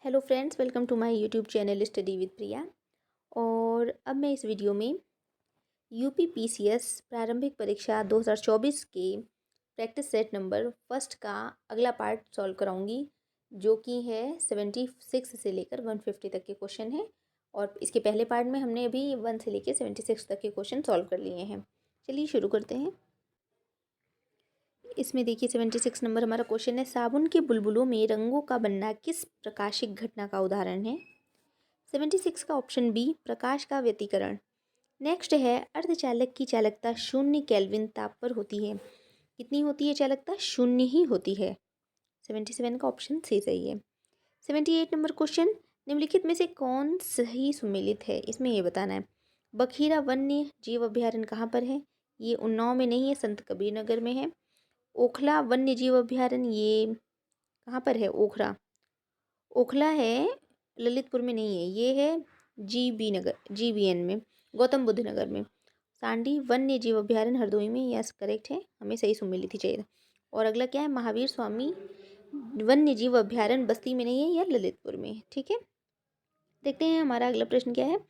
Hello friends, welcome to my YouTube channel study with Priya. और अब मैं इस वीडियो में यूपी पीसीएस प्रारंभिक परीक्षा 2024 के प्रैक्टिस सेट नंबर फर्स्ट का अगला पार्ट सॉल्व कराऊंगी, जो कि है 76 से लेकर 150 तक के क्वेश्चन है। और इसके पहले पार्ट में हमने अभी 1 से लेकर 76 तक के क्वेश्चन सॉल्व कर लिए हैं। चलिए शुरू करते हैं। इसमें देखिए 76 नंबर हमारा क्वेश्चन है, साबुन के बुलबुलों में रंगों का बनना किस प्रकाशिक घटना का उदाहरण है। 76 का ऑप्शन बी, प्रकाश का व्यतिकरण। नेक्स्ट है, अर्धचालक की चालकता 0 केल्विन ताप पर होती है। कितनी होती है चालकता? 0 ही होती है। 77 का ऑप्शन सी सही है। 78 नंबर क्वेश्चन, निम्नलिखित में से कौन सही सुमेलित है, इसमें ये बताना है। बखीरा वन्य जीव अभ्यारण्य कहाँ पर है? ये उन्नाव में नहीं है, संत कबीर नगर में है। ओखला वन्य जीव अभ्यारण्य ये कहाँ पर है? ओखला है, ललितपुर में नहीं है, ये है GBN में, गौतम बुद्ध नगर में। सांडी वन्य जीव अभ्यारण्य हरदोई में, यस करेक्ट है, हमें सही सुमेलित ही चाहिए था। और अगला क्या है? महावीर स्वामी वन्य जीव अभ्यारण्य बस्ती में नहीं है, या ललितपुर में है। ठीक है, देखते हैं हमारा अगला प्रश्न क्या है।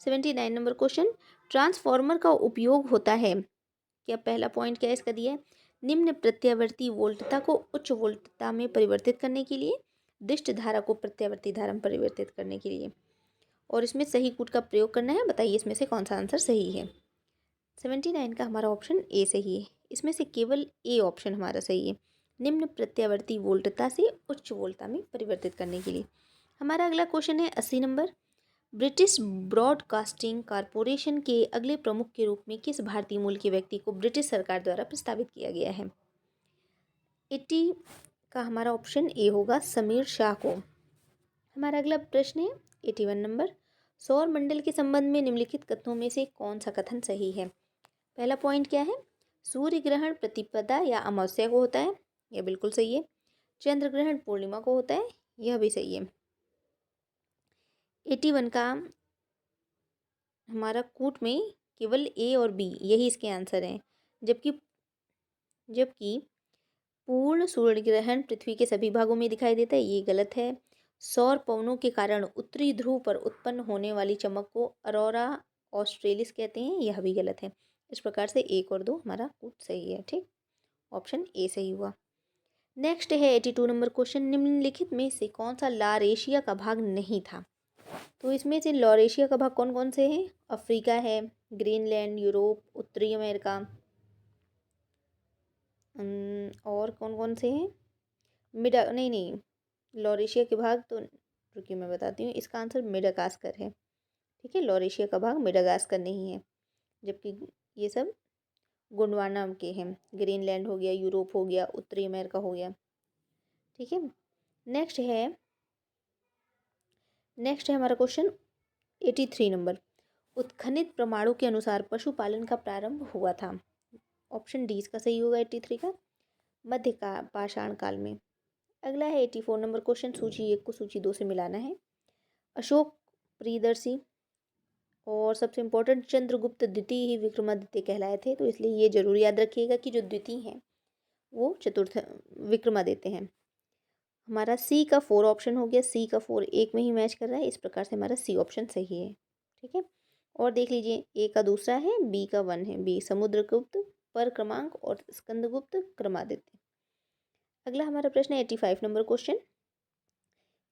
79 नंबर क्वेश्चन, ट्रांसफार्मर का उपयोग होता है। क्या पहला पॉइंट क्या है इसका दिया है? निम्न प्रत्यावर्ती वोल्टता को उच्च वोल्टता में परिवर्तित करने के लिए, दिष्ट धारा को प्रत्यावर्ती धारा में परिवर्तित करने के लिए। और इसमें सही कूट का प्रयोग करना है। बताइए इसमें से कौन सा आंसर सही है। 79 का हमारा ऑप्शन ए सही है। इसमें से केवल ए ऑप्शन हमारा सही है, निम्न प्रत्यावर्ती वोल्टता से उच्च वोल्टता में परिवर्तित करने के लिए। हमारा अगला क्वेश्चन है 80 नंबर, ब्रिटिश ब्रॉडकास्टिंग कॉरपोरेशन के अगले प्रमुख के रूप में किस भारतीय मूल के व्यक्ति को ब्रिटिश सरकार द्वारा प्रस्तावित किया गया है। 80 का हमारा ऑप्शन ए होगा, समीर शाह को। हमारा अगला प्रश्न है 81 नंबर, सौर मंडल के संबंध में निम्नलिखित कथनों में से कौन सा कथन सही है। पहला पॉइंट क्या है? सूर्य ग्रहण प्रतिपदा या अमावस्या को होता है, यह बिल्कुल सही है। चंद्र ग्रहण पूर्णिमा को होता है, यह भी सही है। 81 का हमारा कूट में केवल ए और बी यही इसके आंसर हैं, जबकि जबकि पूर्ण सूर्य ग्रहण पृथ्वी के सभी भागों में दिखाई देता है, ये गलत है। सौर पवनों के कारण उत्तरी ध्रुव पर उत्पन्न होने वाली चमक को अरोरा ऑस्ट्रेलिस कहते हैं, यह भी गलत है। इस प्रकार से 1 और 2 हमारा कूट सही है। ठीक, ऑप्शन ए सही हुआ। नेक्स्ट है 82 नंबर क्वेश्चन, निम्नलिखित में से कौन सा लारेशिया का भाग नहीं था। तो इसमें से लॉरेशिया का भाग कौन कौन से हैं? अफ्रीका है, ग्रीनलैंड, यूरोप, उत्तरी अमेरिका, और कौन कौन से हैं? नहीं, लॉरेशिया के भाग तो रुकिए मैं बताती हूँ, इसका आंसर मेडागास्कर है। ठीक है, लॉरेशिया का भाग मेडागास्कर नहीं है, जबकि ये सब गोंडवाना के हैं। ग्रीनलैंड हो गया, यूरोप हो गया, उत्तरी अमेरिका हो गया। ठीक है, नेक्स्ट है हमारा क्वेश्चन 83 नंबर, उत्खनित प्रमाणों के अनुसार पशुपालन का प्रारंभ हुआ था। ऑप्शन डी इसका सही होगा 83 का, मध्य का पाषाण काल में। अगला है 84 नंबर क्वेश्चन, सूची 1 को सूची 2 से मिलाना है। अशोक प्रियदर्शी और सबसे इम्पोर्टेंट चंद्रगुप्त द्वितीय ही विक्रमादित्य कहलाए थे, तो इसलिए ये जरूर याद रखिएगा कि जो द्वितीय हैं वो चतुर्थ विक्रमादित्य हैं। हमारा सी का 4 ऑप्शन हो गया, सी का 4 1 में ही मैच कर रहा है, इस प्रकार से हमारा सी ऑप्शन सही है। ठीक है, और देख लीजिए, ए का दूसरा है, बी का 1 है, बी समुद्रगुप्त पर क्रमांक और स्कंदगुप्त क्रमादित्य। अगला हमारा प्रश्न है 85 नंबर क्वेश्चन,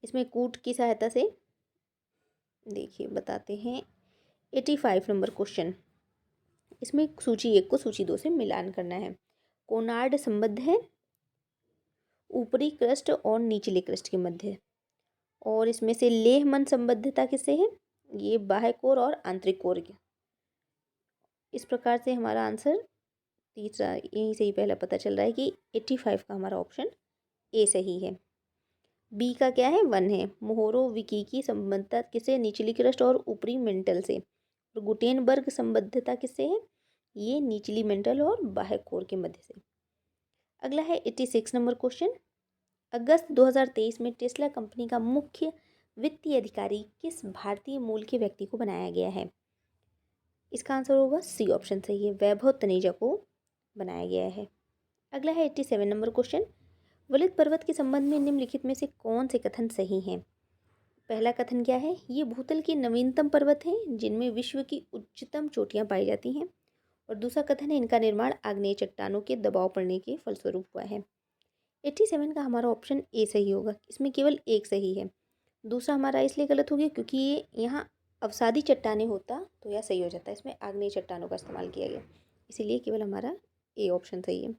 इसमें कूट की सहायता से देखिए बताते हैं। 85 नंबर क्वेश्चन, इसमें सूची 1 को सूची 2 से मिलान करना है। कोनार्ड संबद्ध है ऊपरी क्रस्ट और निचले क्रस्ट के मध्य, और इसमें से लेहमन संबद्धता किससे है? ये बाह्य कोर और आंतरिक कोर की। इस प्रकार से हमारा आंसर तीसरा यहीं से ही पहला पता चल रहा है कि 85 का हमारा ऑप्शन ए सही है। बी का क्या है? 1 है। मोहरो विकी की संबद्धता किससे? निचली क्रस्ट और ऊपरी मेंटल से। और गुटेनबर्ग संबद्धता किससे है? ये निचली मेंटल और बाह्य कोर के मध्य से। अगला है 86 नंबर क्वेश्चन, अगस्त 2023 में टेस्ला कंपनी का मुख्य वित्तीय अधिकारी किस भारतीय मूल के व्यक्ति को बनाया गया है। इसका आंसर होगा सी ऑप्शन सही है, वैभव तनेजा को बनाया गया है। अगला है 87 नंबर क्वेश्चन, वलित पर्वत के संबंध में निम्नलिखित में से कौन से कथन सही हैं। पहला कथन क्या है, ये भूतल के नवीनतम पर्वत हैं जिनमें विश्व की उच्चतम चोटियां पाई जाती हैं। और दूसरा कथन है, इनका निर्माण आग्नेय चट्टानों के दबाव पड़ने के फलस्वरूप हुआ है। 87 का हमारा ऑप्शन ए सही होगा, इसमें केवल एक सही है। दूसरा हमारा इसलिए गलत हो गया क्योंकि ये यहाँ अवसादी चट्टानें होता तो यह सही हो जाता, इसमें आग्नेय चट्टानों का इस्तेमाल किया गया, इसीलिए केवल हमारा ए ऑप्शन सही है।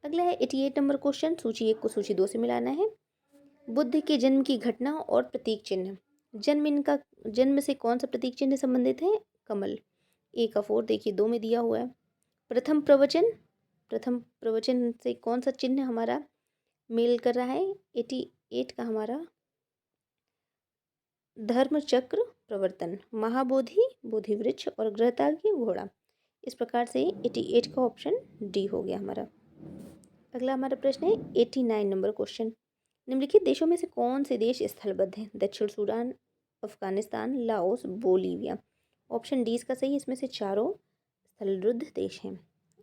अगला है 88 नंबर क्वेश्चन, सूची 1 को सूची 2 से मिलाना है। बुद्ध के जन्म की घटना और प्रतीक चिन्ह। जन्म से कौन सा प्रतीक चिन्ह संबंधित है, कमल। ए का 4 देखिए 2 में दिया हुआ है। प्रथम प्रवचन से कौन सा चिन्ह हमारा मेल कर रहा है, 88 का हमारा धर्म चक्र प्रवर्तन, महाबोधि बोधि वृक्ष और गृहता की घोड़ा। इस प्रकार से 88 का ऑप्शन डी हो गया हमारा। अगला हमारा प्रश्न है 89 नंबर क्वेश्चन, निम्नलिखित देशों में से कौन से देश स्थलबद्ध हैं, दक्षिण Sudan, Afghanistan, Laos, Bolivia. Option D इसका सही है, इसमें से चारों स्थलरुद्ध देश हैं।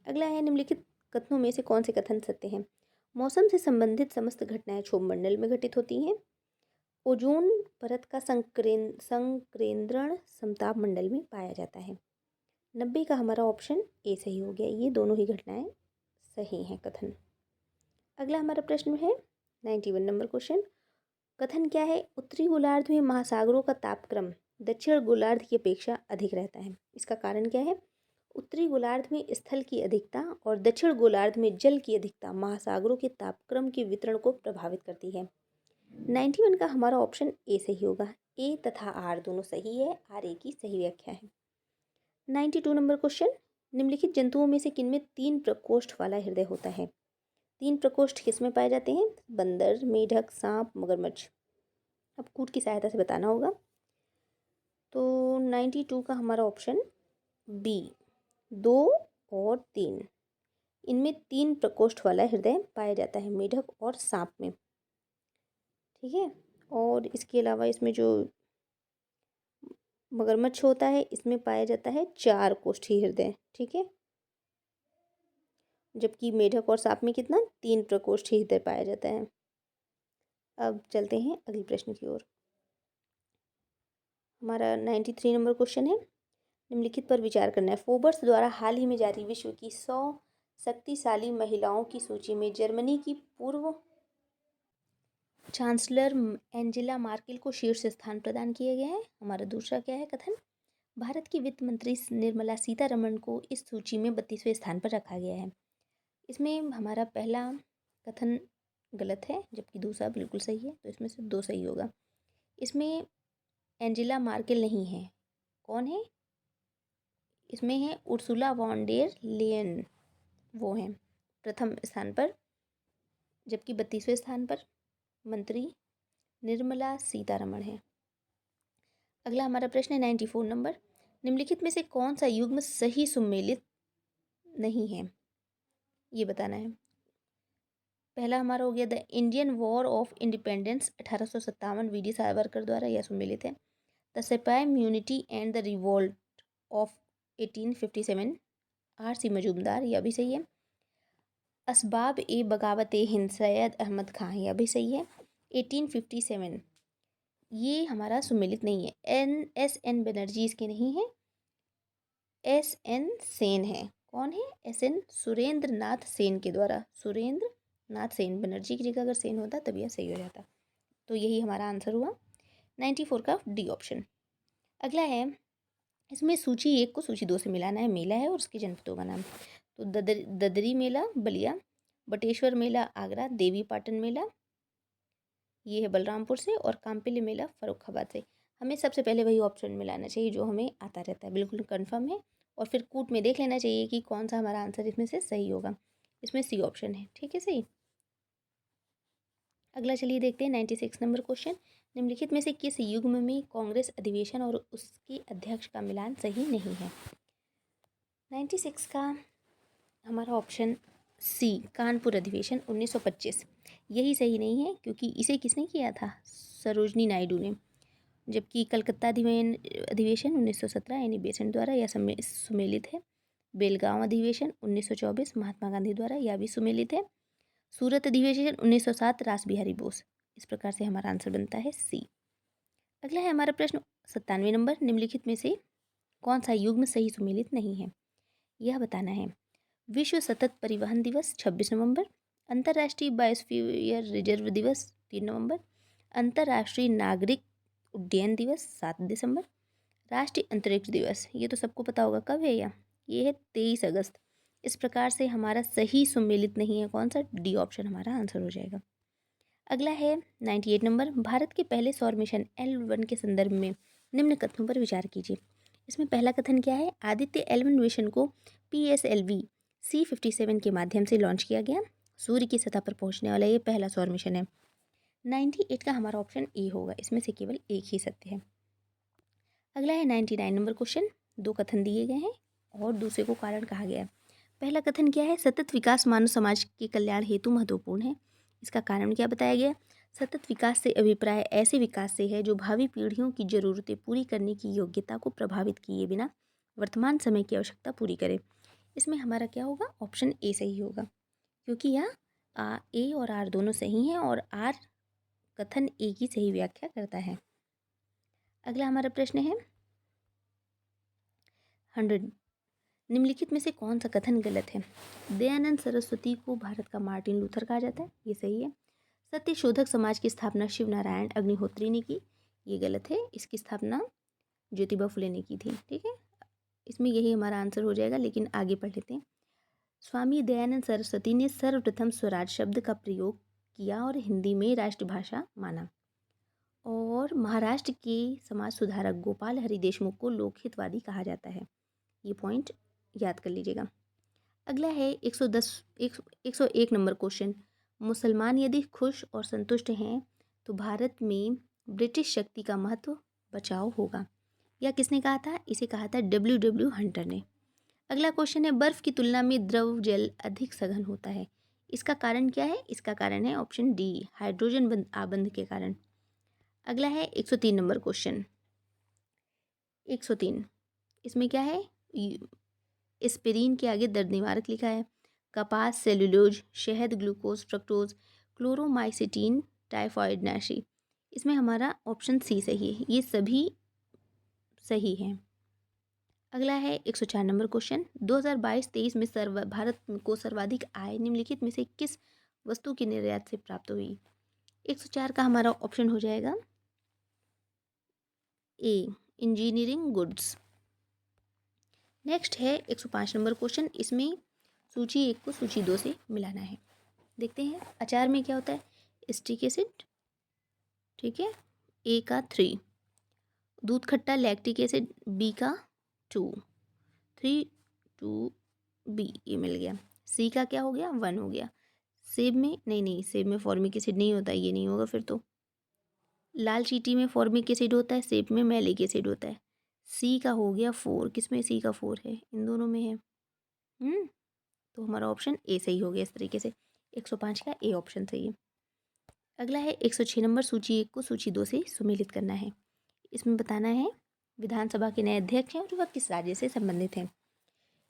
अगला है, निम्नलिखित कथनों में से कौन से कथन सत्य हैं, मौसम से संबंधित समस्त घटनाएं क्षोभमंडल में घटित होती हैं, ओजोन परत का संकेंद्रण समताप मंडल में पाया जाता है। 90 का हमारा ऑप्शन ए सही हो गया, ये दोनों ही घटनाएं सही हैं कथन। अगला हमारा प्रश्न है 91 नंबर क्वेश्चन, कथन क्या है, उत्तरी गोलार्ध में महासागरों का तापक्रम दक्षिण गोलार्ध की अपेक्षा अधिक रहता है। इसका कारण क्या है, उत्तरी गोलार्ध में स्थल की अधिकता और दक्षिण गोलार्ध में जल की अधिकता महासागरों के तापक्रम के वितरण को प्रभावित करती है। 91 का हमारा ऑप्शन ए सही होगा, ए तथा आर दोनों सही है, आर ए की सही व्याख्या है। 92 नंबर क्वेश्चन, निम्नलिखित जंतुओं में से किनमें 3 प्रकोष्ठ वाला हृदय होता है। 3 प्रकोष्ठ किसमें पाए जाते हैं, बंदर, मेढक, सांप, मगरमच्छ। अब कूट की सहायता से बताना होगा। तो 92 का हमारा ऑप्शन बी 2 और 3, इनमें 3 प्रकोष्ठ वाला हृदय पाया जाता है मेढक और सांप में, ठीक है। और इसके अलावा इसमें जो मगरमच्छ होता है इसमें पाया जाता है 4 कोष्ठी हृदय, ठीक है। जबकि मेढक और सांप में कितना, 3 प्रकोष्ठी हृदय पाया जाता है। अब चलते हैं अगले प्रश्न की ओर। हमारा 93 नंबर क्वेश्चन है, निम्नलिखित पर विचार करना है। फोर्ब्स द्वारा हाल ही में जारी विश्व की 100 शक्तिशाली महिलाओं की सूची में जर्मनी की पूर्व चांसलर एंजेला मार्केल को शीर्ष स्थान प्रदान किया गया है। हमारा दूसरा क्या है कथन, भारत की वित्त मंत्री निर्मला सीतारमण को इस सूची में 32वें स्थान पर रखा गया है। इसमें हमारा पहला कथन गलत है जबकि दूसरा बिल्कुल सही है, तो इसमें से 2 सही होगा। इसमें एंजेला मार्केल नहीं है, कौन है, इसमें है उर्सुला वॉन डेर लेयन, वो हैं प्रथम स्थान पर, जबकि 32वें स्थान पर मंत्री निर्मला सीतारमण है। अगला हमारा प्रश्न है 94 नंबर, निम्नलिखित में से कौन सा युग्म सही सुमेलित नहीं है, ये बताना है। पहला हमारा हो गया the Indian war of independence 1857 V D Savarkar द्वारा, यह सुमेलित है। The sipahi mutiny and the revolt of 1857 R C Majumdar, यह भी सही है। असबाब ए बगावत हिंद सैयद अहमद खां, यह भी सही है। 1857 ये हमारा सुमेलित नहीं है। एन बनर्जी इसके नहीं है, एन सेन है, कौन है, एन सुरेंद्र नाथ सेन के द्वारा, सुरेंद्र नाथ सेन, बनर्जी की जगह अगर सेन होता तब यह सही हो जाता। तो यही हमारा आंसर हुआ 94 का डी ऑप्शन। अगला है, इसमें सूची 1 को सूची 2 से मिलाना है। मेला है और उसके जनपदों का नाम, तो ददरी मेला बलिया, बटेश्वर मेला आगरा, देवी पाटन मेला ये है बलरामपुर से, और काम्पिल्य मेला फर्रुखाबाद से। हमें सबसे पहले वही ऑप्शन मिलाना चाहिए जो हमें आता रहता है, बिल्कुल कंफर्म है। और फिर कूट में देख लेना चाहिए कि कौन सा हमारा आंसर इसमें से सही होगा। इसमें सी ऑप्शन है, ठीक है सही। अगला चलिए देखते हैं 96 नंबर क्वेश्चन, निम्नलिखित में से किस युग्म में कांग्रेस अधिवेशन और उसके अध्यक्ष का मिलान सही नहीं है। 96 का हमारा ऑप्शन सी कानपुर अधिवेशन 1925 यही सही नहीं है, क्योंकि इसे किसने किया था, सरोजनी नायडू ने। जबकि कलकत्ता अधिवेशन 1917 यानी बेसेंट द्वारा, यह सुमेलित है। बेलगांव अधिवेशन 1924 महात्मा गांधी द्वारा, यह भी सुमेलित है। सूरत अधिवेशन 1907 रास बिहारी बोस। इस प्रकार से हमारा आंसर बनता है सी। अगला है हमारा प्रश्न 97 नंबर, निम्नलिखित में से कौन सा युग्म सही सुमेलित नहीं है, यह बताना है। विश्व सतत परिवहन दिवस 26 नवंबर, अंतर्राष्ट्रीय बायोस्फीयर रिजर्व दिवस 3 नवंबर, अंतर्राष्ट्रीय नागरिक उड्डयन दिवस 7 दिसंबर, राष्ट्रीय अंतरिक्ष दिवस, ये तो सबको पता होगा कब है यह, ये है 23 अगस्त। इस प्रकार से हमारा सही सुमेलित नहीं है कौन सा, डी ऑप्शन हमारा आंसर हो जाएगा। अगला है 98 नंबर, भारत के पहले सौर मिशन L1 के संदर्भ में निम्न कथनों पर विचार कीजिए। इसमें पहला कथन क्या है, आदित्य L1 मिशन को PSLV C57 के माध्यम से लॉन्च किया गया, सूर्य की सतह पर पहुंचने वाला ये पहला सौर मिशन है। 98 का हमारा ऑप्शन ए होगा, इसमें से केवल एक ही सत्य है। अगला है 99 नंबर क्वेश्चन, दो कथन दिए गए हैं और दूसरे को कारण कहा गया है। पहला कथन क्या है, सतत विकास मानव समाज के कल्याण हेतु महत्वपूर्ण है। इसका कारण क्या बताया गया, सतत विकास से अभिप्राय ऐसे विकास से है जो भावी पीढ़ियों की जरूरतें पूरी करने की योग्यता को प्रभावित किए बिना वर्तमान समय की आवश्यकता पूरी करे। इसमें हमारा क्या होगा, ऑप्शन ए सही होगा, क्योंकि यह ए और आर दोनों सही हैं और आर कथन ए की सही व्याख्या करता है। अगला हमारा प्रश्न है 100, निम्नलिखित में से कौन सा कथन गलत है। दयानंद सरस्वती को भारत का मार्टिन लूथर कहा जाता है, ये सही है। सत्य शोधक समाज की स्थापना शिव नारायण अग्निहोत्री ने की, ये गलत है। इसकी स्थापना ज्योतिबा फुले ने की थी, ठीक है। इसमें यही हमारा आंसर हो जाएगा, लेकिन आगे पढ़ लेते हैं। स्वामी दयानंद सरस्वती ने सर्वप्रथम स्वराज शब्द का प्रयोग किया और हिंदी में राष्ट्रभाषा माना, और महाराष्ट्र के समाज सुधारक गोपाल हरि देशमुख को लोकहितवादी कहा जाता है। ये पॉइंट याद कर लीजिएगा। अगला है 101 नंबर क्वेश्चन, मुसलमान यदि खुश और संतुष्ट हैं तो भारत में ब्रिटिश शक्ति का महत्व बचाव होगा, यह किसने कहा था, इसे कहा था W हंटर ने। अगला क्वेश्चन है, बर्फ की तुलना में द्रव जल अधिक सघन होता है, इसका कारण क्या है, इसका कारण है ऑप्शन डी, हाइड्रोजन आबंध के कारण। अगला है 103 नंबर क्वेश्चन, 103, इसमें क्या है, एस्पिरिन के आगे दर्द निवारक लिखा है। कपास, सेलुलोज, शहद, ग्लूकोज, फ्रक्टोज, क्लोरोमाइसिटीन, टाइफॉइड नाशी, इसमें हमारा ऑप्शन सी सही है, ये सभी सही हैं। अगला है 104 नंबर क्वेश्चन, 2022-23 में भारत को सर्वाधिक आय निम्नलिखित में से किस वस्तु के निर्यात से प्राप्त हुई। 104 का हमारा ऑप्शन हो जाएगा ए, इंजीनियरिंग गुड्स। नेक्स्ट है 105 नंबर क्वेश्चन, इसमें सूची 1 को सूची 2 से मिलाना है। देखते हैं अचार में क्या होता है, स्टिक एसिड, ठीक है, ए का 3, दूध खट्टा लैक्टिक एसिड बी का 2, 3 2 बी, ये मिल गया। सी का क्या हो गया, 1 हो गया। सेब में नहीं, सेब में फॉर्मिक एसिड नहीं होता, ये नहीं होगा फिर तो। लाल चींटी में फॉर्मिक एसिड होता है, सेब में मैलिक एसिड होता है। सी का हो गया 4, किसमें सी का 4 है, इन दोनों में है। तो हमारा ऑप्शन ए सही हो गया। इस तरीके से 105 का ए ऑप्शन सही है। अगला है 106 नंबर, सूची 1 को सूची 2 से सुमेलित करना है। इसमें बताना है विधानसभा के नए अध्यक्ष हैं और वह किस राज्य से संबंधित हैं।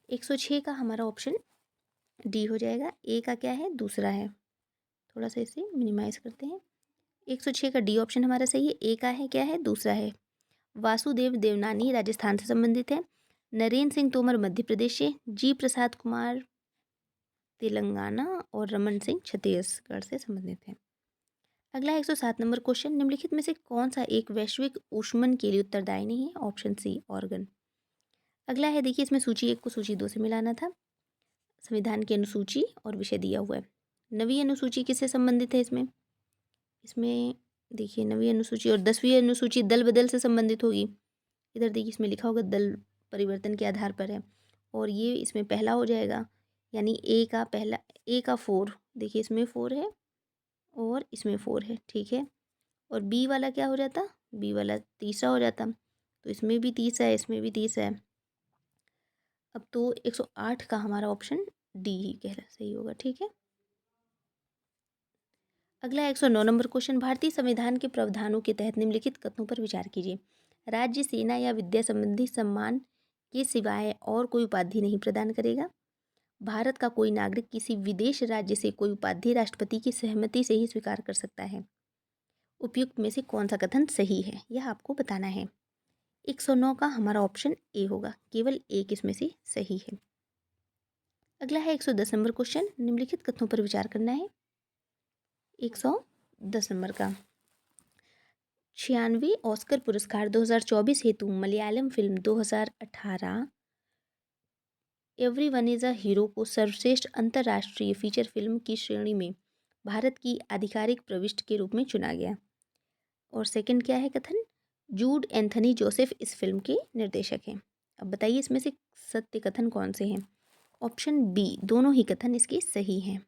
106 का हमारा ऑप्शन डी हो जाएगा। ए का क्या है, दूसरा है, थोड़ा सा इसे मिनिमाइज करते हैं। 106 का डी ऑप्शन हमारा सही है। ए का है क्या है, दूसरा है। वासुदेव देवनानी राजस्थान से संबंधित है। नरेंद्र सिंह तोमर मध्य प्रदेश से, जी प्रसाद कुमार तेलंगाना और रमन सिंह छत्तीसगढ़ से संबंधित हैं। अगला 107 नंबर क्वेश्चन, निम्नलिखित में से कौन सा एक वैश्विक ऊष्मन के लिए उत्तरदायी नहीं है, ऑप्शन सी, ऑर्गन। अगला है, देखिए इसमें सूची 1 को सूची 2 से मिलाना था। संविधान की अनुसूची और विषय दिया हुआ है। नवीं अनुसूची किससे संबंधित है, इसमें देखिए नवीं अनुसूची और 10वीं अनुसूची दल बदल से संबंधित होगी। इधर देखिए इसमें लिखा होगा दल परिवर्तन के आधार पर है, और ये इसमें पहला हो जाएगा, यानी ए का पहला, ए का 4, देखिए इसमें 4 है और इसमें 4 है, ठीक है। और बी वाला क्या हो जाता, बी वाला तीसरा हो जाता, तो इसमें भी 30 है, इसमें भी 30 है। अब तो 108 का हमारा ऑप्शन डी ही कह रहा सही होगा, ठीक है। अगला 109 नंबर क्वेश्चन, भारतीय संविधान के प्रावधानों के तहत निम्नलिखित कथनों पर विचार कीजिए। राज्य, सेना या विद्या संबंधी सम्मान के सिवाय और कोई उपाधि नहीं प्रदान करेगा। भारत का कोई नागरिक किसी विदेश राज्य से कोई उपाधि राष्ट्रपति की सहमति से ही स्वीकार कर सकता है। उपयुक्त में से कौन सा कथन सही है, यह आपको बताना है। 109 का हमारा ऑप्शन ए होगा, केवल एक इसमें से सही है। अगला है 110 नंबर क्वेश्चन, निम्नलिखित कथनों पर विचार करना है। 110 नंबर का 96 ऑस्कर पुरस्कार 2024 हेतु Malayalam film 2018 everyone is a hero को सर्वश्रेष्ठ अंतर्राष्ट्रीय फीचर फिल्म की श्रेणी में भारत की आधिकारिक प्रविष्टि के रूप में चुना गया। और सेकंड क्या है कथन, जूड एंथनी जोसेफ इस फिल्म के निर्देशक हैं। अब बताइए इसमें से सत्य कथन कौन से हैं। ऑप्शन बी, दोनों ही कथन इसके सही हैं।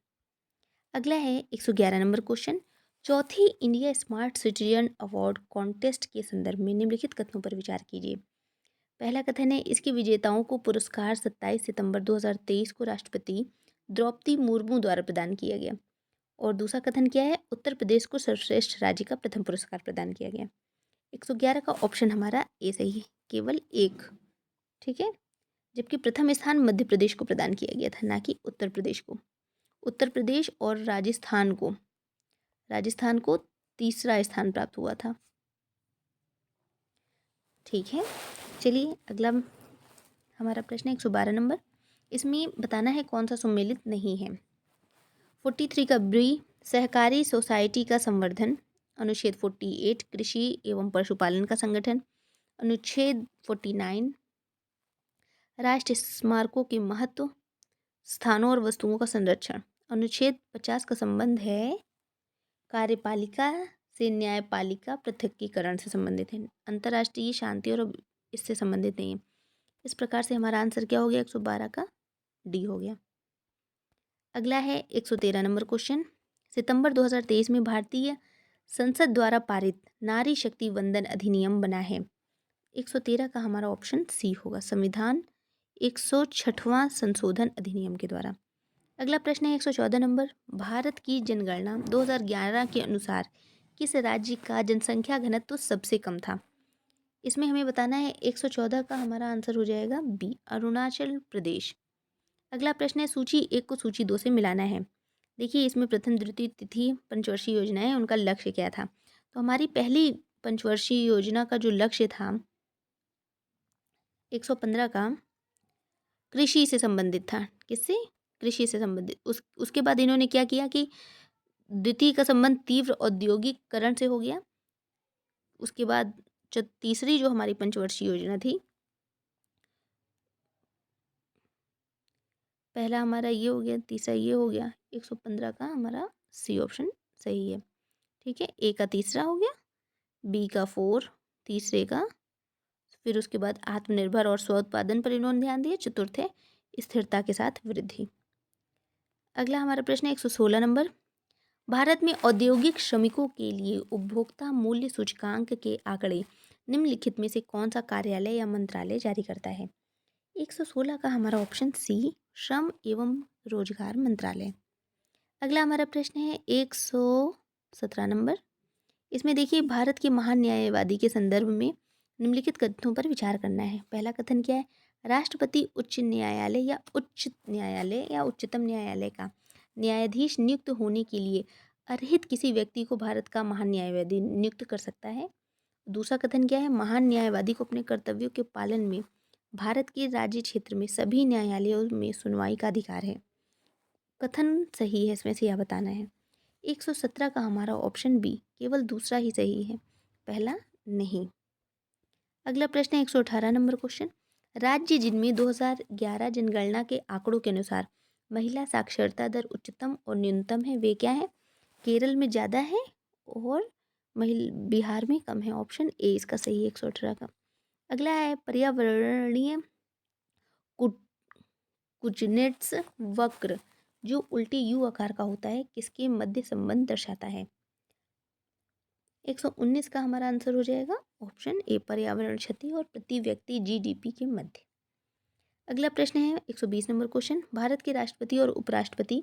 अगला है 111 नंबर क्वेश्चन, चौथी India smart citizen award contest के संदर्भ में निम्नलिखित कथनों पर विचार कीजिए। पहला कथन है, इसके विजेताओं को पुरस्कार 27 सितंबर 2023 को राष्ट्रपति द्रौपदी मुर्मू द्वारा प्रदान किया गया। और दूसरा कथन क्या है, उत्तर प्रदेश को सर्वश्रेष्ठ राज्य का प्रथम पुरस्कार प्रदान किया गया। 111 का ऑप्शन हमारा ए सही है, केवल एक, ठीक है। जबकि प्रथम स्थान मध्य प्रदेश को प्रदान किया गया था, ना कि उत्तर प्रदेश को। उत्तर प्रदेश और राजस्थान को तीसरा स्थान प्राप्त हुआ था, ठीक है। चलिए अगला हमारा प्रश्न है 112 नंबर, इसमें बताना है कौन सा सम्मिलित नहीं है। 43 का बी, सहकारी सोसाइटी का संवर्धन। अनुच्छेद 48, कृषि एवं पशुपालन का संगठन। अनुच्छेद 49, राष्ट्रीय स्मारकों के महत्व, स्थानों और वस्तुओं का संरक्षण। अनुच्छेद 50 का संबंध है कार्यपालिका से न्यायपालिका पृथकीकरण से संबंधित है। अंतर्राष्ट्रीय शांति और इससे संबंधित नहीं है। इस प्रकार से हमारा आंसर क्या हो गया, 112 का डी हो गया। अगला है 113 नंबर क्वेश्चन, सितंबर 2023 में भारतीय संसद द्वारा पारित नारी शक्ति वंदन अधिनियम बना है। 113 का हमारा ऑप्शन सी होगा, संविधान 106वां संशोधन अधिनियम के द्वारा। अगला प्रश्न है 114 नंबर, भारत की जनगणना 2011 के अनुसार किस राज्य का जनसंख्या घनत्व सबसे कम था। इसमें हमें बताना है 114 का हमारा आंसर हो जाएगा बी, अरुणाचल प्रदेश। अगला प्रश्न है, सूची 1 को सूची 2 से मिलाना है। देखिए इसमें प्रथम द्वितीय तिथि पंचवर्षीय योजनाएं, उनका लक्ष्य क्या था। तो हमारी पहली पंचवर्षीय योजना का जो लक्ष्य था 115 का कृषि से संबंधित था। किससे, कृषि से संबंधित। उसके बाद इन्होंने क्या किया कि द्वितीय का संबंध तीव्र औद्योगिकरण से हो गया। उसके बाद तीसरी जो हमारी पंचवर्षीय योजना थी, पहला हमारा ये हो गया, तीसरा ये हो गया, 115 का हमारा सी ऑप्शन सही है, ठीक है। ए का तीसरा हो गया, बी का 4 तीसरे का, फिर उसके बाद आत्मनिर्भर और स्व उत्पादन पर इन्होंने ध्यान दिया। चतुर्थ है स्थिरता के साथ वृद्धि। अगला हमारा प्रश्न है 116 नंबर, भारत में औद्योगिक श्रमिकों के लिए उपभोक्ता मूल्य सूचकांक के आंकड़े निम्नलिखित में से कौन सा कार्यालय या मंत्रालय जारी करता है। 116 का हमारा ऑप्शन सी, श्रम एवं रोजगार मंत्रालय। अगला हमारा प्रश्न है 117 नंबर, इसमें देखिए भारत के महान न्यायवादी के संदर्भ में निम्नलिखित कथनों पर विचार करना है। पहला कथन क्या है, राष्ट्रपति उच्च न्यायालय या उच्चतम न्यायालय का न्यायाधीश नियुक्त होने के लिए अर्हित किसी व्यक्ति को भारत का महान न्यायवादी नियुक्त कर सकता है। दूसरा कथन क्या है, महान न्यायवादी को अपने कर्तव्यों के पालन में भारत के राज्य क्षेत्र में सभी न्यायालयों में सुनवाई का अधिकार है। कथन सही है, इसमें से यह बताना है। 117 का हमारा ऑप्शन बी, केवल दूसरा ही सही है, पहला नहीं। अगला प्रश्न है 118 नंबर क्वेश्चन, राज्य जिनमें 2011 जनगणना के आंकड़ों के अनुसार महिला साक्षरता दर उच्चतम और न्यूनतम है, वे क्या है। केरल में ज़्यादा है और बिहार में कम है। ऑप्शन ए इसका सही है, 118 का। अगला है पर्यावरणीय कुजनेट्स वक्र जो उल्टे यू आकार का होता है, किसके मध्य संबंध दर्शाता है। 119 का हमारा आंसर हो जाएगा ऑप्शन ए, पर्यावरण क्षति और प्रति व्यक्ति जीडीपी के मध्य। अगला प्रश्न है 120 नंबर क्वेश्चन, भारत के राष्ट्रपति और उपराष्ट्रपति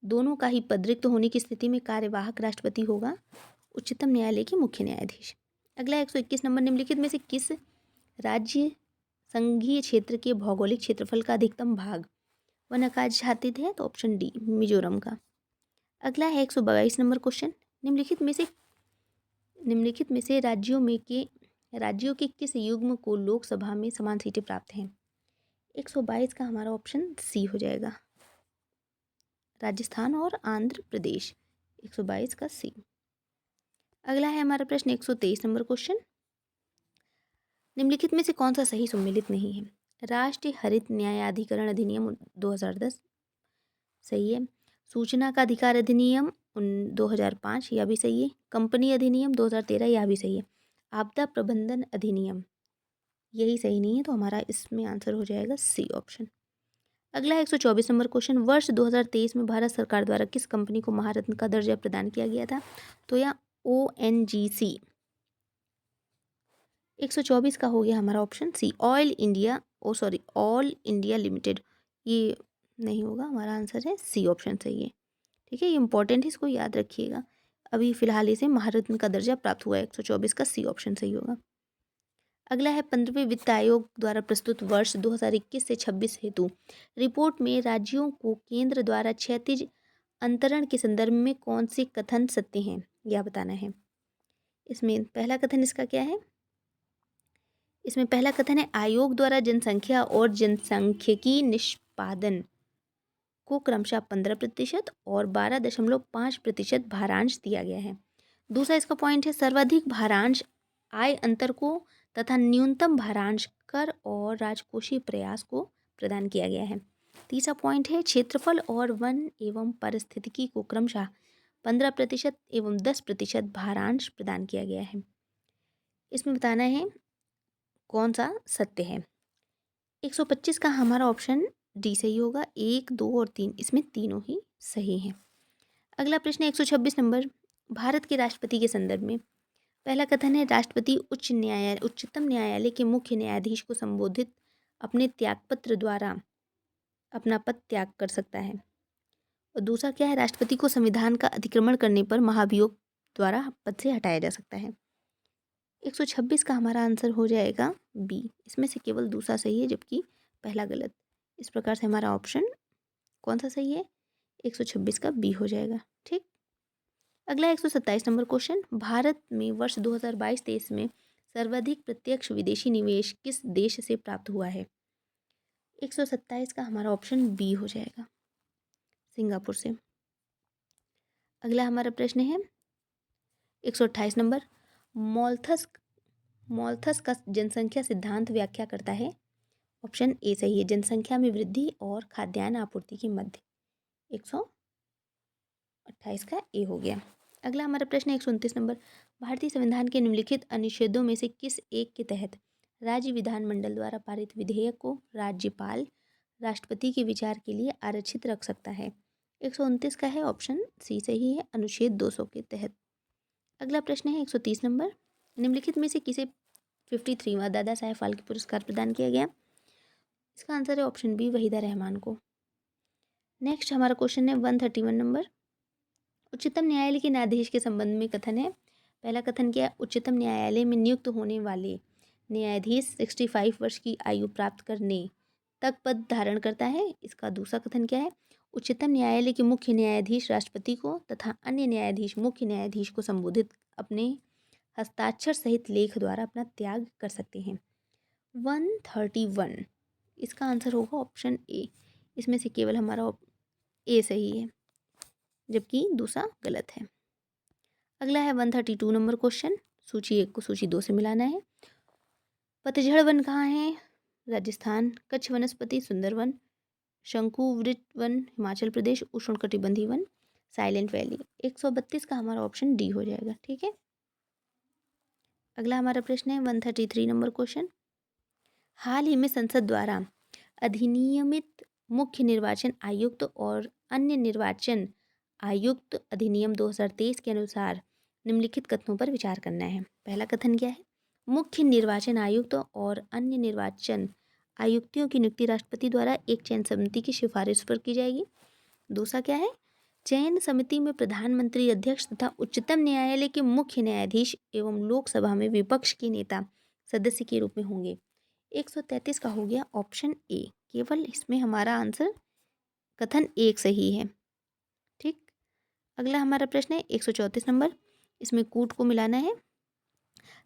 दोनों का ही पद रिक्त होने की स्थिति में कार्यवाहक राष्ट्रपति होगा उच्चतम न्यायालय के मुख्य न्यायाधीश। अगला 121 नंबर, निम्नलिखित में से किस राज्य संघीय क्षेत्र के भौगोलिक क्षेत्रफल का अधिकतम भाग वन आच्छादित है। तो ऑप्शन डी, मिजोरम का। अगला है 122 नंबर क्वेश्चन, निम्नलिखित में से निम्नलिखित में से राज्यों के किस युग्म को लोकसभा में समान सीटें प्राप्त हैं? 122 का हमारा ऑप्शन सी हो जाएगा, राजस्थान और आंध्र प्रदेश। 122 का सी। अगला है हमारा प्रश्न 123 नंबर क्वेश्चन। निम्नलिखित में से कौन सा सही सम्मिलित नहीं है? राष्ट्रीय हरित न्यायाधिकरण अधिनियम 2010 सही है। सूचना का अधिकार अधिनियम 2005 यह भी सही है। कंपनी अधिनियम 2013 यह भी सही है। आपदा प्रबंधन अधिनियम यही सही नहीं है, तो हमारा इसमें आंसर हो जाएगा सी ऑप्शन। अगला है 124 नंबर क्वेश्चन। वर्ष 2023 में भारत सरकार द्वारा किस कंपनी को महारत्न का दर्जा प्रदान किया गया था? तो यह ONGC। 124 का हो गया हमारा option C, all India limited. ये नहीं होगा, हमारा आंसर है सी ऑप्शन सही है। ठीक है, ये इंपॉर्टेंट है, इसको याद रखिएगा। अभी फिलहाल इसे महारत्न का दर्जा प्राप्त हुआ है। 124 का सी ऑप्शन सही होगा। अगला है 15वें वित्त आयोग द्वारा प्रस्तुत वर्ष 2021 से 26 हेतु रिपोर्ट में राज्यों को केंद्र द्वारा क्षैतिज अंतरण के संदर्भ में कौन से कथन सत्य हैं, यह बताना है। इसमें पहला कथन इसका क्या है? इसमें पहला कथन है, आयोग द्वारा जनसंख्या और जनसांख्यिकी निष्पादन को क्रमशः 15% और 12.5% भारांश दिया गया है। दूसरा इसका पॉइंट है, सर्वाधिक भारांश आय अंतर को तथा न्यूनतम भारांश कर और राजकोषीय प्रयास को प्रदान किया गया है। तीसरा पॉइंट है, क्षेत्रफल और वन एवं पारिस्थितिकी को क्रमशः 15% एवं 10% भारांश प्रदान किया गया है। इसमें बताना है कौन सा सत्य है। 125 का हमारा ऑप्शन डी सही होगा। 1, 2 और 3 इसमें तीनों ही सही हैं। अगला प्रश्न 126 नंबर। भारत के राष्ट्रपति के संदर्भ में पहला कथन है, राष्ट्रपति उच्चतम न्यायालय के मुख्य न्यायाधीश को संबोधित अपने त्यागपत्र द्वारा अपना पद त्याग कर सकता है। और दूसरा क्या है, राष्ट्रपति को संविधान का अतिक्रमण करने पर महाभियोग द्वारा पद से हटाया जा सकता है। 126 का हमारा आंसर हो जाएगा बी। इसमें से केवल दूसरा सही है जबकि पहला गलत। इस प्रकार से हमारा ऑप्शन कौन सा सही है? 126 का बी हो जाएगा। ठीक। अगला 127 नंबर क्वेश्चन। भारत में वर्ष 2022-23 में सर्वाधिक प्रत्यक्ष विदेशी निवेश किस देश से प्राप्त हुआ है? 127 का हमारा ऑप्शन बी हो जाएगा, सिंगापुर से। अगला हमारा प्रश्न है 128 नंबर। मॉल्थस का जनसंख्या सिद्धांत व्याख्या करता है। ऑप्शन ए सही है, जनसंख्या में वृद्धि और खाद्यान्न आपूर्ति के मध्य। 128 का ए हो गया। अगला हमारा प्रश्न 129 नंबर। भारतीय संविधान के निम्नलिखित अनुच्छेदों में से किस एक के तहत राज्य विधानमंडल द्वारा पारित विधेयक को राज्यपाल राष्ट्रपति के विचार के लिए आरक्षित रख सकता है? 129 का है, ऑप्शन सी सही है, अनुच्छेद 200 के तहत। अगला प्रश्न है 130 नंबर। निम्नलिखित में से किसे 53वां दादा साहेब फाल्के पुरस्कार प्रदान किया गया? इसका आंसर है ऑप्शन बी, वहीदा रहमान को। नेक्स्ट हमारा क्वेश्चन है 131 नंबर। उच्चतम न्यायालय के न्यायाधीश के संबंध में कथन है। पहला कथन क्या है, उच्चतम न्यायालय में नियुक्त होने वाले न्यायाधीश 65 वर्ष की आयु प्राप्त करने तक पद धारण करता है। इसका दूसरा कथन क्या है, उच्चतम न्यायालय के मुख्य न्यायाधीश राष्ट्रपति को तथा अन्य न्यायाधीश मुख्य न्यायाधीश को संबोधित अपने हस्ताक्षर सहित लेख द्वारा अपना त्याग कर सकते हैं। 131 इसका आंसर होगा ऑप्शन ए। इसमें से केवल हमारा ए सही है जबकि दूसरा गलत है। अगला है 132 नंबर क्वेश्चन। सूची 1 को सूची 2 से मिलाना है। पतझड़ वन कहाँ है? राजस्थान। कच्छ वनस्पति सुंदरवन। शंकुवृत वन हिमाचल प्रदेश। उष्णकटिबंधीय वन साइलेंट वैली। 132 का हमारा ऑप्शन डी हो जाएगा। ठीक है। अगला हमारा प्रश्न है 133 नंबर क्वेश्चन। हाल ही में संसद द्वारा अधिनियमित मुख्य निर्वाचन आयुक्त और अन्य निर्वाचन आयुक्त अधिनियम 2023 के अनुसार निम्नलिखित कथनों पर विचार करना है। पहला कथन क्या है, मुख्य निर्वाचन आयुक्त और अन्य निर्वाचन आयुक्तों की नियुक्ति राष्ट्रपति द्वारा एक चयन समिति की सिफारिश पर की जाएगी। दूसरा क्या है, चयन समिति में प्रधानमंत्री अध्यक्ष तथा उच्चतम न्यायालय के मुख्य न्यायाधीश एवं लोकसभा में विपक्ष के नेता सदस्य के रूप में होंगे। 133 का हो गया ऑप्शन ए। केवल इसमें हमारा आंसर कथन एक सही है। ठीक। अगला हमारा प्रश्न है 134 नंबर। इसमें कूट को मिलाना है।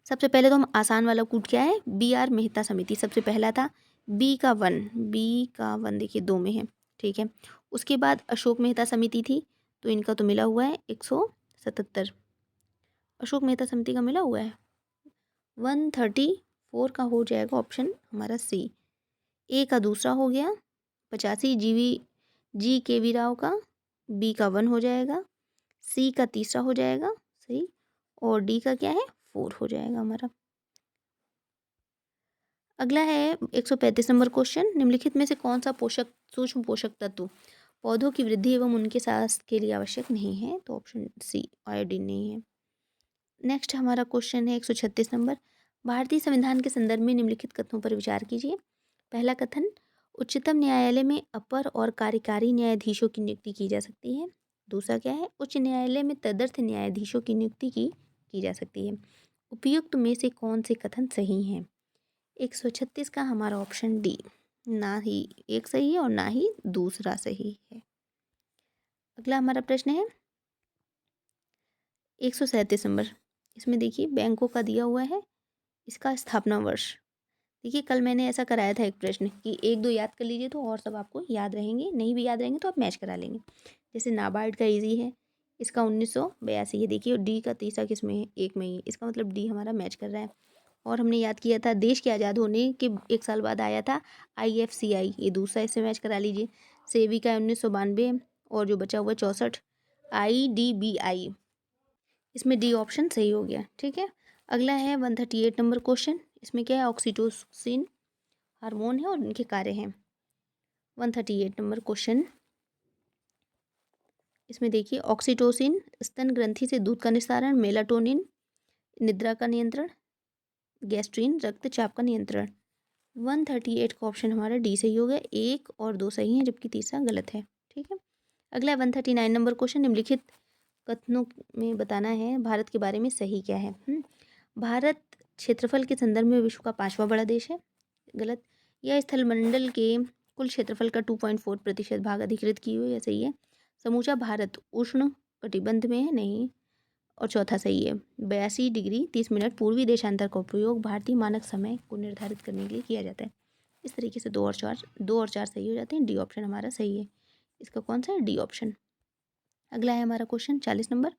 सबसे पहले तो हम आसान वाला कूट क्या है, BR मेहता समिति सबसे पहला था, बी का वन देखिए 2 में है, ठीक है। उसके बाद अशोक मेहता समिति थी, तो इनका तो मिला हुआ है 177, अशोक मेहता समिति का मिला हुआ है 134 का हो जाएगा ऑप्शन हमारा सी। ए का दूसरा हो गया 85 जी के वी राव का, बी का 1 हो जाएगा, सी का तीसरा हो जाएगा सही, और डी का क्या है 4 हो जाएगा हमारा। अगला है 135 नंबर क्वेश्चन, निम्नलिखित में से कौन सा सूक्ष्म पोषक तत्व पौधों की वृद्धि एवं उनके स्वास्थ्य के लिए आवश्यक नहीं है, तो ऑप्शन सी आयोडीन नहीं है। नेक्स्ट हमारा क्वेश्चन है 136 नंबर, भारतीय संविधान के संदर्भ में निम्नलिखित कथनों पर विचार कीजिए। पहला कथन, उच्चतम न्यायालय में अपर और कार्यकारी न्यायाधीशों की नियुक्ति की जा सकती है। दूसरा क्या है, उच्च न्यायालय में तदर्थ न्यायाधीशों की नियुक्ति की जा सकती है। उपयुक्त में से कौन से कथन सही हैं? 136 का हमारा ऑप्शन डी, ना ही एक सही है और ना ही दूसरा सही है। अगला हमारा प्रश्न है 137 नंबर, इसमें देखिए बैंकों का दिया हुआ है, इसका स्थापना वर्ष। देखिए कल मैंने ऐसा कराया था एक प्रश्न कि 1-2 याद कर लीजिए तो और सब आपको याद रहेंगे, नहीं भी याद रहेंगे तो आप मैच करा लेंगे। जैसे नाबार्ड का इजी है, इसका 1982 है, देखिए, और डी का तीसरा किस में है, 1 में ही, इसका मतलब डी हमारा मैच कर रहा है। और हमने याद किया था देश के आज़ाद होने के 1 साल बाद आया था IFCI, ये दूसरा, इससे मैच करा लीजिए। सेवी का 1992, और जो बचा हुआ 64 IDBI, इसमें डी ऑप्शन सही हो गया, ठीक है। अगला है 138 नंबर क्वेश्चन, इसमें क्या है, ऑक्सीटोसिन हार्मोन है और उनके कार्य हैं। 138 नंबर क्वेश्चन, इसमें देखिए ऑक्सीटोसिन स्तन ग्रंथि से दूध का निस्तारण, मेलाटोनिन निद्रा का नियंत्रण, गैस्ट्रीन रक्तचाप का नियंत्रण। 138 का ऑप्शन हमारा डी सही हो गया, 1 और 2 सही हैं जबकि तीसरा गलत है, ठीक है। अगला 139 नंबर क्वेश्चन, निम्नलिखित कथनों में बताना है भारत के बारे में सही क्या है। भारत क्षेत्रफल के संदर्भ में विश्व का 5वां बड़ा देश है, गलत। यह स्थलमंडल के कुल क्षेत्रफल का 2.4% भाग अधिकृत की हुई है, सही है। समूचा भारत उष्ण कटिबंध में है, नहीं। और चौथा सही है, 82 डिग्री 30 मिनट पूर्वी देशांतर का उपयोग भारतीय मानक समय को निर्धारित करने के लिए किया जाता है। इस तरीके से 2 और 4 सही हो जाते हैं, डी ऑप्शन हमारा सही है। इसका कौन सा है, डी ऑप्शन। अगला है हमारा क्वेश्चन 40 नंबर,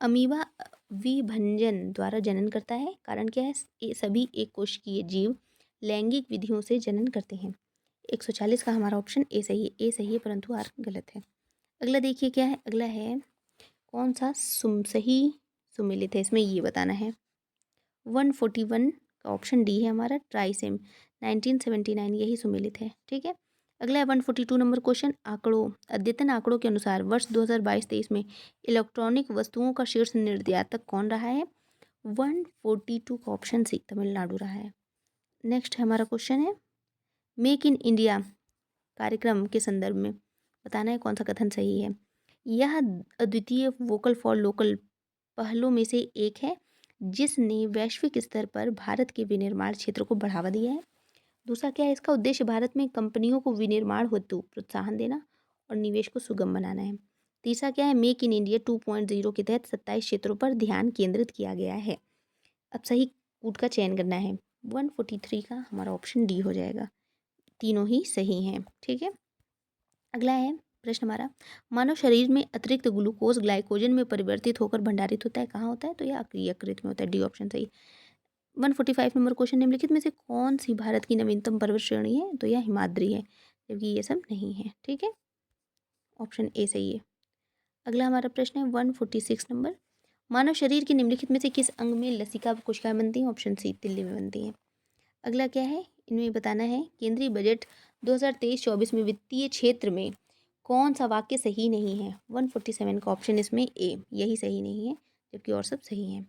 अमीबा विभंजन द्वारा जनन करता है, कारण क्या है, ये सभी एक कोशिकीय जीव लैंगिक विधियों से जनन करते हैं। 140 का हमारा ऑप्शन ए सही है, ए सही है परंतु आर गलत है। अगला देखिए क्या है, अगला है कौन सा सही सुमेलित है, इसमें ये बताना है। 141 का ऑप्शन डी है हमारा, ट्राइसेम 1979 यही सुमेलित है, ठीक है। अगला है 142 नंबर क्वेश्चन, आंकड़ों, अद्यतन आंकड़ों के अनुसार वर्ष 2022-23 में इलेक्ट्रॉनिक वस्तुओं का शीर्ष निर्यातक कौन रहा है? 142 का ऑप्शन सी तमिलनाडु रहा है। नेक्स्ट हमारा क्वेश्चन है, मेक इन इंडिया कार्यक्रम के संदर्भ में बताना है कौन सा कथन सही है। यह अद्वितीय वोकल फॉर लोकल पहलों में से एक है जिसने वैश्विक स्तर पर भारत के विनिर्माण क्षेत्र को बढ़ावा दिया है। दूसरा क्या है, इसका उद्देश्य भारत में कंपनियों को विनिर्माण हेतु प्रोत्साहन देना और निवेश को सुगम बनाना है। तीसरा क्या है, मेक इन इंडिया 2.0 के तहत 27 क्षेत्रों पर ध्यान केंद्रित किया गया है। अब सही कूट का चयन करना है, 143 का हमारा ऑप्शन डी हो जाएगा, तीनों ही सही हैं, ठीक है। अगला है प्रश्न हमारा, मानव शरीर में अतिरिक्त ग्लूकोज ग्लाइकोजन में परिवर्तित होकर भंडारित होता है, कहाँ होता है, तो यह यकृत में होता है, डी ऑप्शन सही। 145 नंबर क्वेश्चन, निम्नलिखित में से कौन सी भारत की नवीनतम पर्वत श्रेणी है, तो यह हिमाद्री है, जबकि ये सब नहीं है, ठीक है। ऑप्शन ए सही है। अगला हमारा प्रश्न है 146 नंबर, मानव शरीर के निम्नलिखित में से किस अंग में लसिका कोशिकाएं बनती हैं, ऑप्शन सी तिल्ली में बनती हैं। अगला क्या है, इनमें बताना है, केंद्रीय बजट 2023-24 में वित्तीय क्षेत्र में कौन सा वाक्य सही नहीं है। 147 का ऑप्शन इसमें ए, यही सही नहीं है जबकि और सब सही हैं,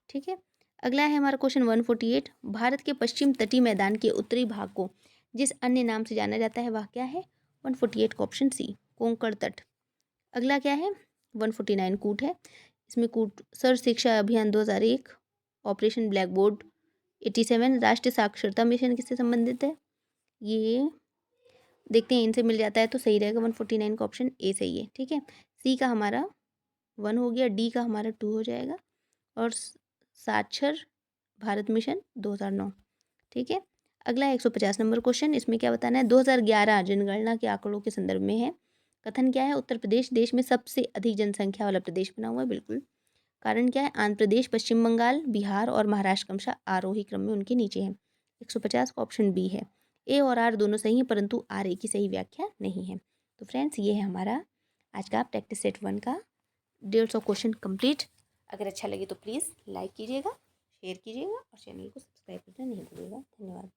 ठीक है। अगला है हमारा क्वेश्चन 148, भारत के पश्चिम तटीय मैदान के उत्तरी भाग को जिस अन्य नाम से जाना जाता है वह क्या है। 148 का ऑप्शन सी कोंकण तट। अगला क्या है 149 कूट है, इसमें कूट सर्व शिक्षा अभियान 2001, ऑपरेशन ब्लैक बोर्ड 87, राष्ट्रीय साक्षरता मिशन किससे संबंधित है, ये देखते हैं, इनसे मिल जाता है तो सही रहेगा। 149 का ऑप्शन ए सही है, ठीक है। सी का हमारा 1 हो गया, डी का हमारा 2 हो जाएगा, और साक्षर भारत मिशन 2009। ठीक है, अगला 150 नंबर क्वेश्चन, इसमें क्या बताना है, 2011 जनगणना के आंकड़ों के संदर्भ में है। कथन क्या है, उत्तर प्रदेश देश में सबसे अधिक जनसंख्या वाला प्रदेश बना हुआ है। बिल्कुल। कारण क्या है, आंध्र प्रदेश, पश्चिम बंगाल, बिहार और महाराष्ट्र क्रमशः आरोही क्रम में उनके नीचे है। 150 का ऑप्शन बी है। ए और आर दोनों सही हैं, परंतु आर ए की सही व्याख्या नहीं है। तो फ्रेंड्स, ये है हमारा आज का प्रैक्टिस सेट 1 का 150 क्वेश्चन कंप्लीट। अगर अच्छा लगे तो प्लीज़ लाइक कीजिएगा, शेयर कीजिएगा और चैनल को सब्सक्राइब करना नहीं भूलिएगा। धन्यवाद।